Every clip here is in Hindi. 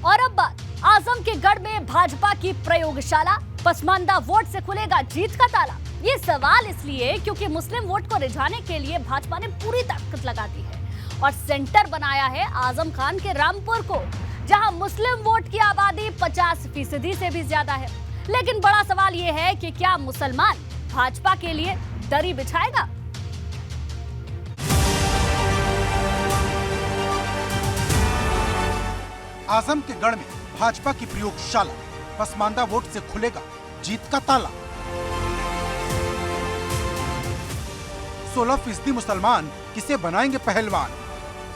और अब बात आजम के गढ़ में भाजपा की प्रयोगशाला, पसमानदा वोट से खुलेगा जीत का ताला। ये सवाल इसलिए क्योंकि मुस्लिम वोट को रिझाने के लिए भाजपा ने पूरी ताकत लगा दी है और सेंटर बनाया है आजम खान के रामपुर को, जहां मुस्लिम वोट की आबादी 50% से भी ज्यादा है। लेकिन बड़ा सवाल ये है कि क्या मुसलमान भाजपा के लिए दरी बिछाएगा? आजम के गढ़ में भाजपा की प्रयोगशाला, पसमानदा वोट से खुलेगा जीत का ताला। 16% मुसलमान किसे बनाएंगे पहलवान।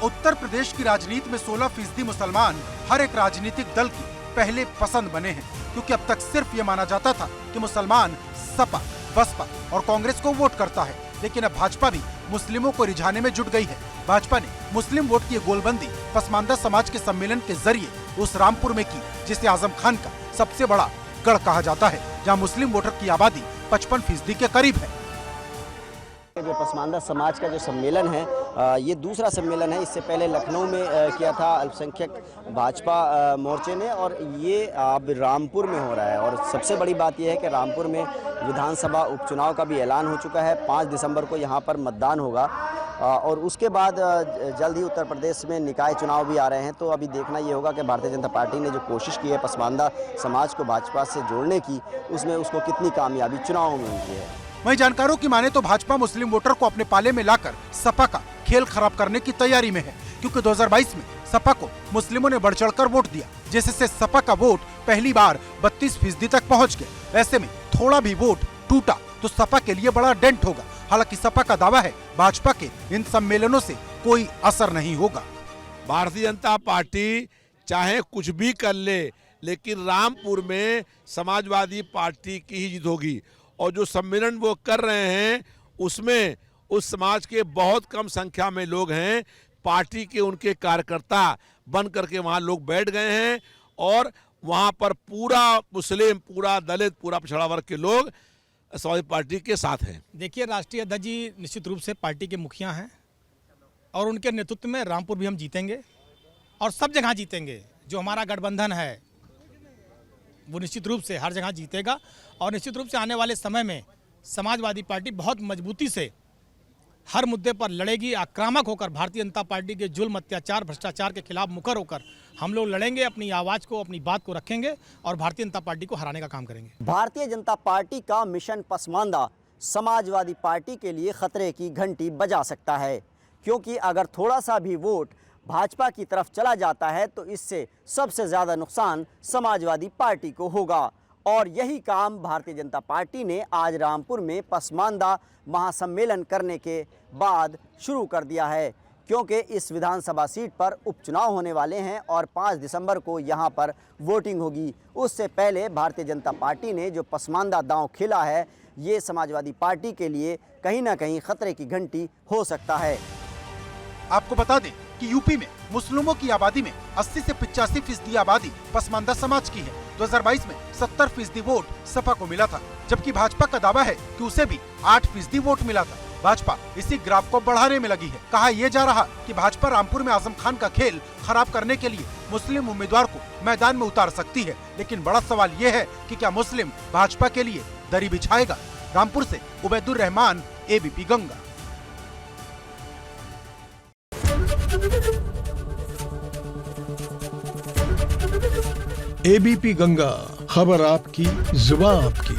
उत्तर प्रदेश की राजनीति में 16% मुसलमान हर एक राजनीतिक दल की पहले पसंद बने हैं, क्योंकि अब तक सिर्फ ये माना जाता था कि मुसलमान सपा, बसपा और कांग्रेस को वोट करता है। लेकिन अब भाजपा भी मुस्लिमों को रिझाने में जुट गई है। भाजपा ने मुस्लिम वोट की गोलबंदी पसमानदा समाज के सम्मेलन के जरिए उस रामपुर में की, जिसे आजम खान का सबसे बड़ा गढ़ कहा जाता है, जहां मुस्लिम वोटर की आबादी 55% के करीब है। जो पसमानदा समाज का जो सम्मेलन है, ये दूसरा सम्मेलन है। इससे पहले लखनऊ में किया था अल्पसंख्यक भाजपा मोर्चे ने, और ये अब रामपुर में हो रहा है। और सबसे बड़ी बात यह है कि रामपुर में विधानसभा उपचुनाव का भी ऐलान हो चुका है। 5 दिसंबर को यहाँ पर मतदान होगा और उसके बाद जल्द ही उत्तर प्रदेश में निकाय चुनाव भी आ रहे हैं। तो अभी देखना ये होगा कि भारतीय जनता पार्टी ने जो कोशिश की है पसमानदा समाज को भाजपा से जोड़ने की, उसमें उसको कितनी कामयाबी चुनाव में मिलती है। वहीं जानकारों की माने तो भाजपा मुस्लिम वोटर को अपने पाले में लाकर सपा का खेल खराब करने की तैयारी में है, क्योंकि 2022 में सपा को मुस्लिमों ने बढ़ चढ़कर वोट दिया, जिससे सपा का वोट पहली बार 32% तक पहुंच गया। ऐसे में थोड़ा भी वोट टूटा तो सपा के लिए बड़ा डेंट होगा। हालांकि सपा का दावा है भाजपा के इन सम्मेलनों से कोई असर नहीं होगा। भारतीय जनता पार्टी चाहे कुछ भी कर ले, लेकिन रामपुर में समाजवादी पार्टी की ही जीत होगी। और जो सम्मेलन वो कर रहे हैं उसमें उस समाज के बहुत कम संख्या में लोग हैं। पार्टी के उनके कार्यकर्ता बन करके वहाँ लोग बैठ गए हैं और वहाँ पर पूरा मुस्लिम, पूरा दलित, पूरा पिछड़ा वर्ग के लोग समाजवादी पार्टी के साथ हैं। देखिए, राष्ट्रीय अध्यक्ष जी निश्चित रूप से पार्टी के मुखिया हैं और उनके नेतृत्व में रामपुर भी हम जीतेंगे और सब जगह जीतेंगे। जो हमारा गठबंधन है वो निश्चित रूप से हर जगह जीतेगा और निश्चित रूप से आने वाले समय में समाजवादी पार्टी बहुत मजबूती से हर मुद्दे पर लड़ेगी। आक्रामक होकर भारतीय जनता पार्टी के जुल्म, अत्याचार, भ्रष्टाचार के खिलाफ मुखर होकर हम लोग लड़ेंगे, अपनी आवाज़ को, अपनी बात को रखेंगे और भारतीय जनता पार्टी को हराने का काम करेंगे। भारतीय जनता पार्टी का मिशन पसमानदा समाजवादी पार्टी के लिए खतरे की घंटी बजा सकता है, क्योंकि अगर थोड़ा सा भी वोट भाजपा की तरफ चला जाता है तो इससे सबसे ज़्यादा नुकसान समाजवादी पार्टी को होगा। और यही काम भारतीय जनता पार्टी ने आज रामपुर में पसमानदा महासम्मेलन करने के बाद शुरू कर दिया है, क्योंकि इस विधानसभा सीट पर उपचुनाव होने वाले हैं और 5 दिसंबर को यहां पर वोटिंग होगी। उससे पहले भारतीय जनता पार्टी ने जो पसमानदा दांव खेला है, ये समाजवादी पार्टी के लिए कहीं ना कहीं खतरे की घंटी हो सकता है। आपको बता दें कि यूपी में मुस्लिमों की आबादी में 80 से 85% आबादी पसमानदा समाज की है। 2022 में 70% वोट सपा को मिला था, जबकि भाजपा का दावा है कि उसे भी 8% वोट मिला था। भाजपा इसी ग्राफ को बढ़ाने में लगी है। कहा यह जा रहा कि भाजपा रामपुर में आजम खान का खेल खराब करने के लिए मुस्लिम उम्मीदवार को मैदान में उतार सकती है। लेकिन बड़ा सवाल यह है कि क्या मुस्लिम भाजपा के लिए दरी बिछाएगा? रामपुर से उबैदुर रहमान, एबीपी गंगा। एबीपी गंगा, खबर आपकी, जुबान आपकी।